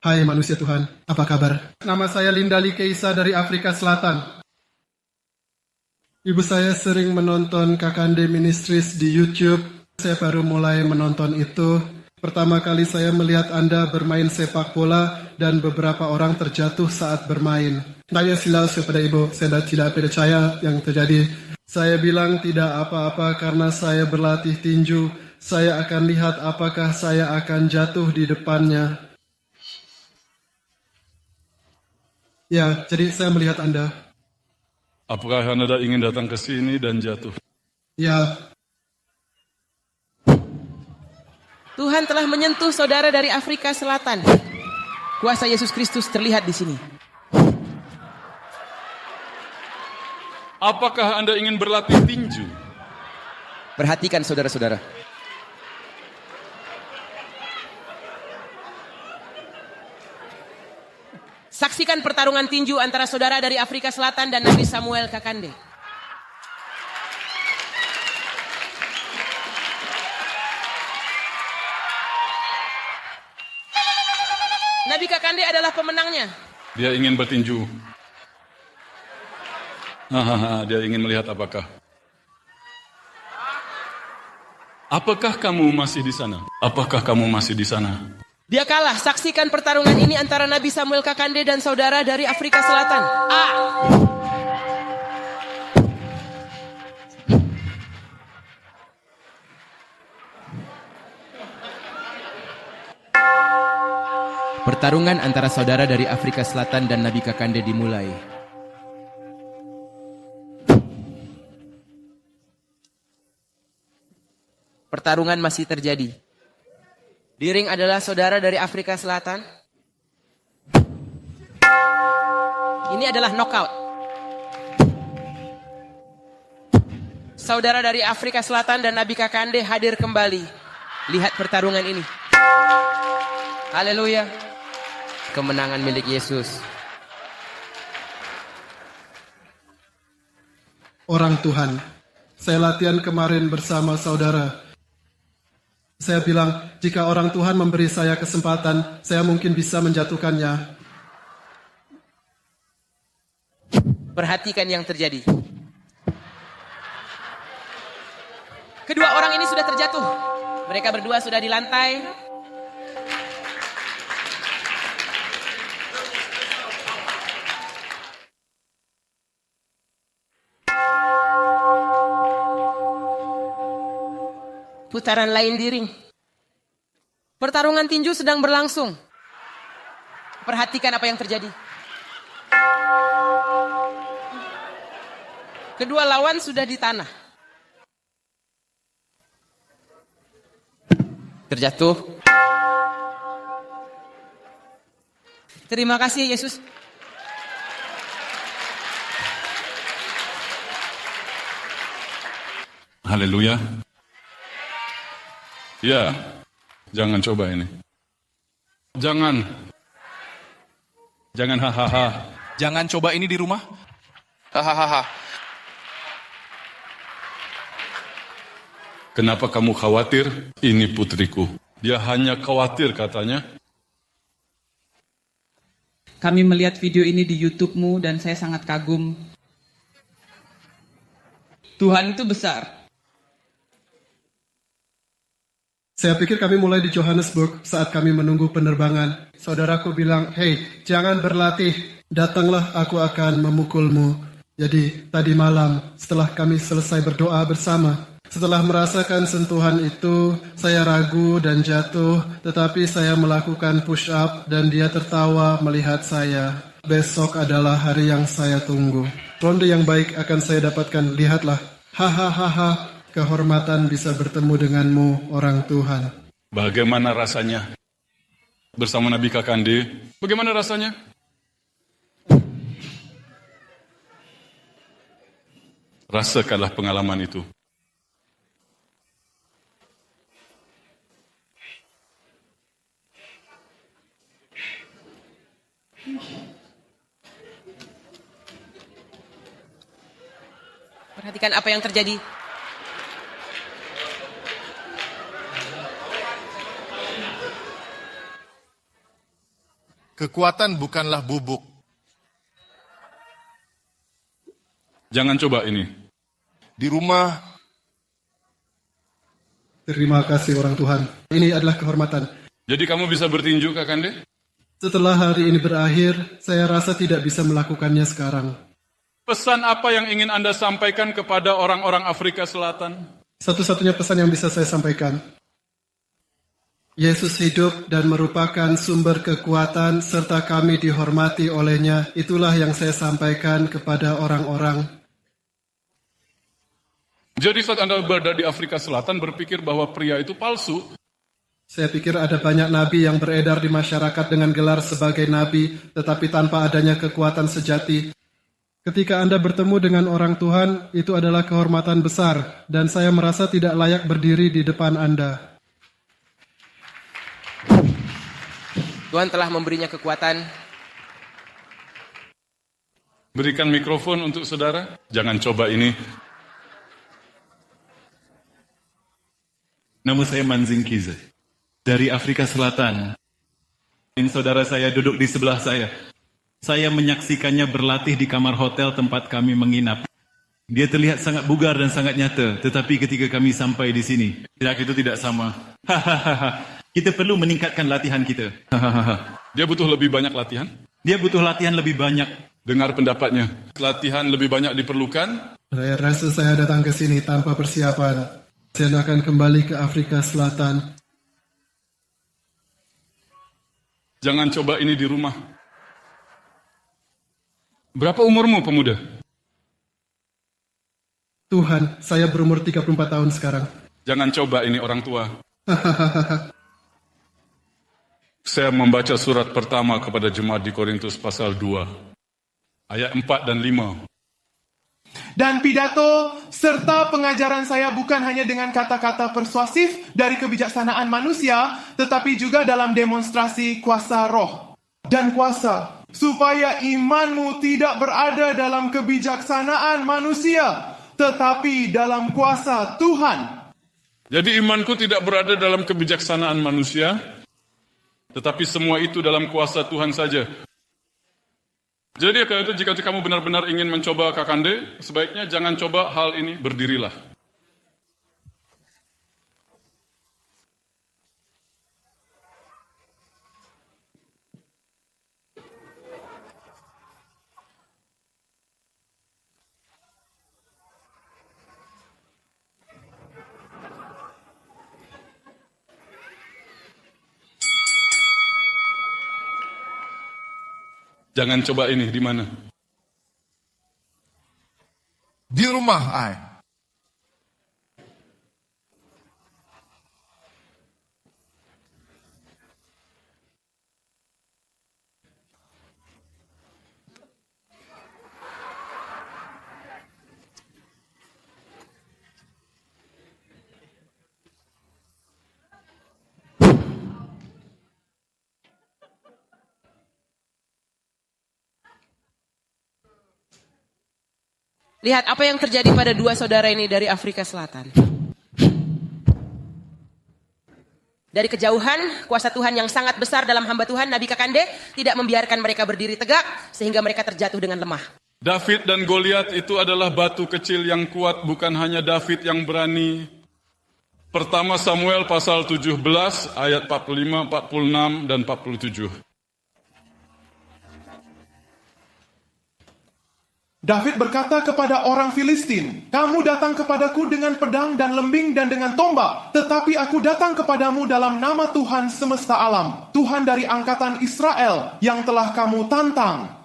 Hai manusia Tuhan, apa kabar? Nama saya Linda Likeisa dari Afrika Selatan. Ibu saya sering menonton Kakande Ministries di YouTube. Saya baru mulai menonton itu. Pertama kali saya melihat Anda bermain sepak bola dan beberapa orang terjatuh saat bermain. Saya silau kepada Ibu, saya tidak percaya yang terjadi. Saya bilang tidak apa-apa karena saya berlatih tinju. Saya akan lihat apakah saya akan jatuh di depannya. Ya, jadi saya melihat Anda. Apakah Anda ingin datang ke sini dan jatuh? Ya, Tuhan telah menyentuh saudara dari Afrika Selatan. Kuasa Yesus Kristus terlihat di sini. Apakah Anda ingin berlatih tinju? Perhatikan saudara-saudara. Saksikan pertarungan tinju antara saudara dari Afrika Selatan dan Nabi Samuel Kakande. Nabi Kakande adalah pemenangnya. Dia ingin bertinju. Dia ingin melihat apakah. Apakah kamu masih di sana? Apakah kamu masih di sana? Dia kalah. Saksikan pertarungan ini antara Nabi Samuel Kakande dan saudara dari Afrika Selatan. Pertarungan antara saudara dari Afrika Selatan dan Nabi Kakande dimulai. Pertarungan masih terjadi. Di ring adalah saudara dari Afrika Selatan. Ini adalah knockout. Saudara dari Afrika Selatan dan Nabi Kakande hadir kembali. Lihat pertarungan ini. Haleluya. Kemenangan milik Yesus. orang Tuhan. Saya latihan kemarin bersama saudara. Saya bilang, jika orang Tuhan memberi saya kesempatan, saya mungkin bisa menjatuhkannya. Perhatikan yang terjadi. Kedua orang ini sudah terjatuh. Mereka berdua sudah di lantai. Putaran lain di ring. Pertarungan tinju sedang berlangsung. Perhatikan apa yang terjadi. Kedua lawan sudah di tanah. Terjatuh. Terima kasih Yesus. Haleluya. Ya, jangan coba ini. Jangan hahaha. Jangan coba ini di rumah. Hahaha. Kenapa kamu khawatir? Ini putriku. Dia hanya khawatir katanya. Kami melihat video ini di YouTube-mu dan saya sangat kagum. Tuhan itu besar. Saya pikir kami mulai di Johannesburg saat kami menunggu penerbangan. Saudaraku bilang, "Hei, jangan berlatih. Datanglah, aku akan memukulmu." Jadi, tadi malam setelah kami selesai berdoa bersama, setelah merasakan sentuhan itu, saya ragu dan jatuh, tetapi saya melakukan push up dan dia tertawa melihat saya. Besok adalah hari yang saya tunggu. Ronde yang baik akan saya dapatkan, lihatlah. Hahaha. Kehormatan bisa bertemu denganmu, orang Tuhan. Bagaimana rasanya? Bersama Nabi Kakande, bagaimana rasanya? Rasakanlah pengalaman itu. Perhatikan apa yang terjadi. Kekuatan bukanlah bubuk. Jangan coba ini. Di rumah, Terima kasih orang Tuhan. Ini adalah kehormatan. Jadi kamu bisa bertinju, Kakande? Setelah hari ini berakhir, saya rasa tidak bisa melakukannya sekarang. Pesan apa yang ingin Anda sampaikan kepada orang-orang Afrika Selatan? Satu-satunya pesan yang bisa saya sampaikan. Yesus hidup dan merupakan sumber kekuatan serta kami dihormati olehnya. Itulah yang saya sampaikan kepada orang-orang. Jadi saat Anda berada di Afrika Selatan berpikir bahwa pria itu palsu. Saya pikir ada banyak nabi yang beredar di masyarakat dengan gelar sebagai nabi, tetapi tanpa adanya kekuatan sejati. Ketika Anda bertemu dengan orang Tuhan, itu adalah kehormatan besar, dan saya merasa tidak layak berdiri di depan Anda. Tuhan telah memberinya kekuatan. Berikan mikrofon untuk saudara. Jangan coba ini. Nama saya Manzing Kize, dari Afrika Selatan. Ini saudara saya duduk di sebelah saya. Saya menyaksikannya berlatih di kamar hotel tempat kami menginap. Dia terlihat sangat bugar dan sangat nyata, tetapi ketika kami sampai di sini, itu tidak sama. Kita perlu meningkatkan latihan kita. Dia butuh lebih banyak latihan. Dia butuh latihan lebih banyak. Dengar pendapatnya. Latihan lebih banyak diperlukan. Saya rasa saya datang ke sini tanpa persiapan. Saya akan kembali ke Afrika Selatan. Jangan coba ini di rumah. Berapa umurmu, pemuda? Tuhan, saya berumur 34 tahun sekarang. Jangan coba ini orang tua. Saya membaca surat pertama kepada jemaat di Korintus pasal 2. Ayat 4 dan 5. Dan pidato serta pengajaran saya bukan hanya dengan kata-kata persuasif dari kebijaksanaan manusia, tetapi juga dalam demonstrasi kuasa roh dan kuasa, supaya imanmu tidak berada dalam kebijaksanaan manusia, tetapi dalam kuasa Tuhan. Jadi imanku tidak berada dalam kebijaksanaan manusia, tetapi semua itu dalam kuasa Tuhan saja. Jadi kalau itu jika kamu benar-benar ingin mencoba Kakande, sebaiknya jangan coba hal ini, berdirilah. Jangan coba ini, di mana? di rumah, ai. Lihat apa yang terjadi pada dua saudara ini dari Afrika Selatan. Dari kejauhan, kuasa Tuhan yang sangat besar dalam hamba Tuhan, Nabi Kakande, tidak membiarkan mereka berdiri tegak, sehingga mereka terjatuh dengan lemah. David dan Goliat itu adalah batu kecil yang kuat, bukan hanya David yang berani. Pertama Samuel pasal 17 ayat 45, 46, dan 47. David berkata kepada orang Filistin, "Kamu datang kepadaku dengan pedang dan lembing dan dengan tombak, tetapi aku datang kepadamu dalam nama Tuhan semesta alam, Tuhan dari angkatan Israel yang telah kamu tantang."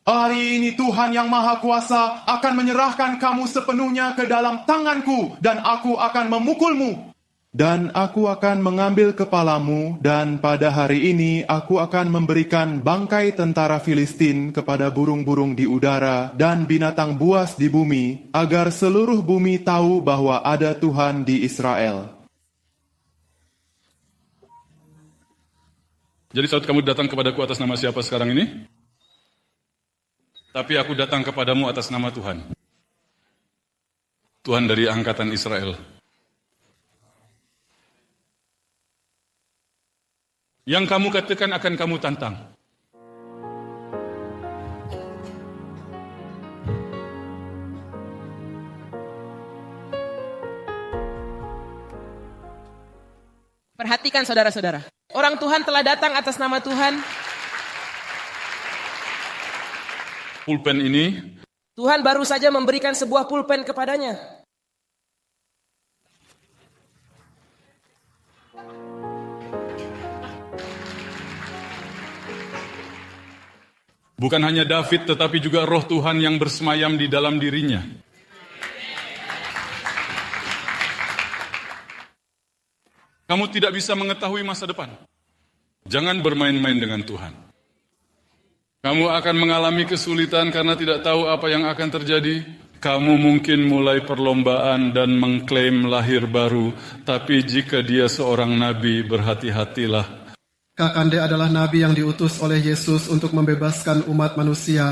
Hari ini Tuhan yang Maha Kuasa akan menyerahkan kamu sepenuhnya ke dalam tanganku, dan aku akan memukulmu. Dan aku akan mengambil kepalamu, dan pada hari ini aku akan memberikan bangkai tentara Filistin kepada burung-burung di udara dan binatang buas di bumi, agar seluruh bumi tahu bahwa ada Tuhan di Israel. Jadi saat kamu datang kepadaku atas nama siapa sekarang ini? Tapi aku datang kepadamu atas nama Tuhan. Tuhan dari angkatan Israel. Yang kamu katakan akan kamu tantang. Perhatikan saudara-saudara. Orang Tuhan telah datang atas nama Tuhan. Pulpen ini Tuhan baru saja memberikan sebuah pulpen kepadanya. bukan hanya David tetapi juga roh Tuhan yang bersemayam di dalam dirinya. Kamu tidak bisa mengetahui masa depan. Jangan bermain-main dengan Tuhan. Kamu akan mengalami kesulitan karena tidak tahu apa yang akan terjadi. Kamu mungkin mulai perlombaan dan mengklaim lahir baru, tapi jika dia seorang nabi, berhati-hatilah. Kakande adalah nabi yang diutus oleh Yesus untuk membebaskan umat manusia.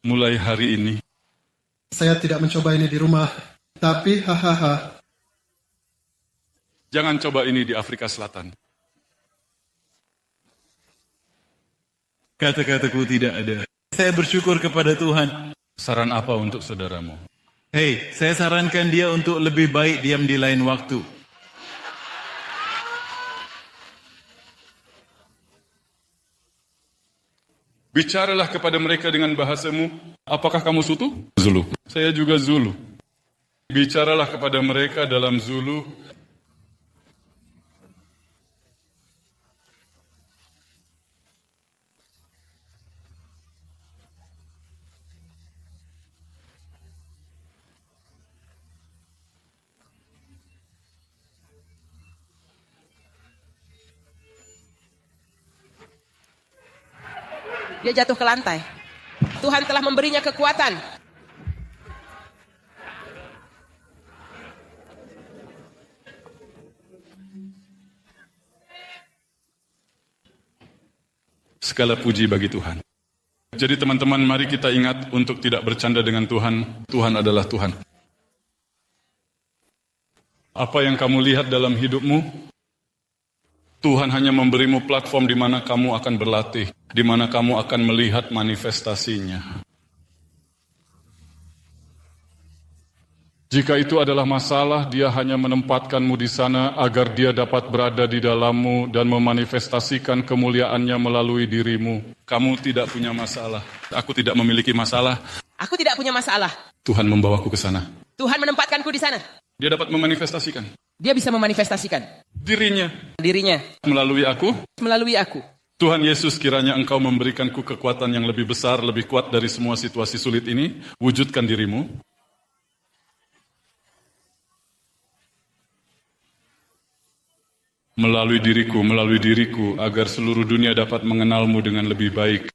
Mulai hari ini, Saya tidak mencoba ini di rumah, tapi hahaha. jangan coba ini di Afrika Selatan. Kata-kataku tidak ada. Saya bersyukur kepada Tuhan. Saran apa untuk saudaramu? Hei, saya sarankan dia untuk lebih baik diam di lain waktu. Bicaralah kepada mereka dengan bahasamu. Apakah kamu Sutu? Zulu. Saya juga Zulu. Bicaralah kepada mereka dalam Zulu. Dia jatuh ke lantai. Tuhan telah memberinya kekuatan. Segala puji bagi Tuhan. Jadi teman-teman, mari kita ingat untuk tidak bercanda dengan Tuhan. Tuhan adalah Tuhan. Apa yang kamu lihat dalam hidupmu, Tuhan hanya memberimu platform di mana kamu akan berlatih, di mana kamu akan melihat manifestasinya. Jika itu adalah masalah, Dia hanya menempatkanmu di sana agar Dia dapat berada di dalammu dan memanifestasikan kemuliaannya melalui dirimu. Kamu tidak punya masalah. Aku tidak memiliki masalah. Aku tidak punya masalah. Tuhan membawaku ke sana. Tuhan menempatkanku di sana. Dia dapat memanifestasikan Dia bisa memanifestasikan dirinya dirinya melalui aku. melalui aku. Tuhan Yesus, kiranya Engkau memberikanku kekuatan yang lebih besar, lebih kuat dari semua situasi sulit ini. Wujudkan dirimu. Melalui diriku, agar seluruh dunia dapat mengenalmu dengan lebih baik.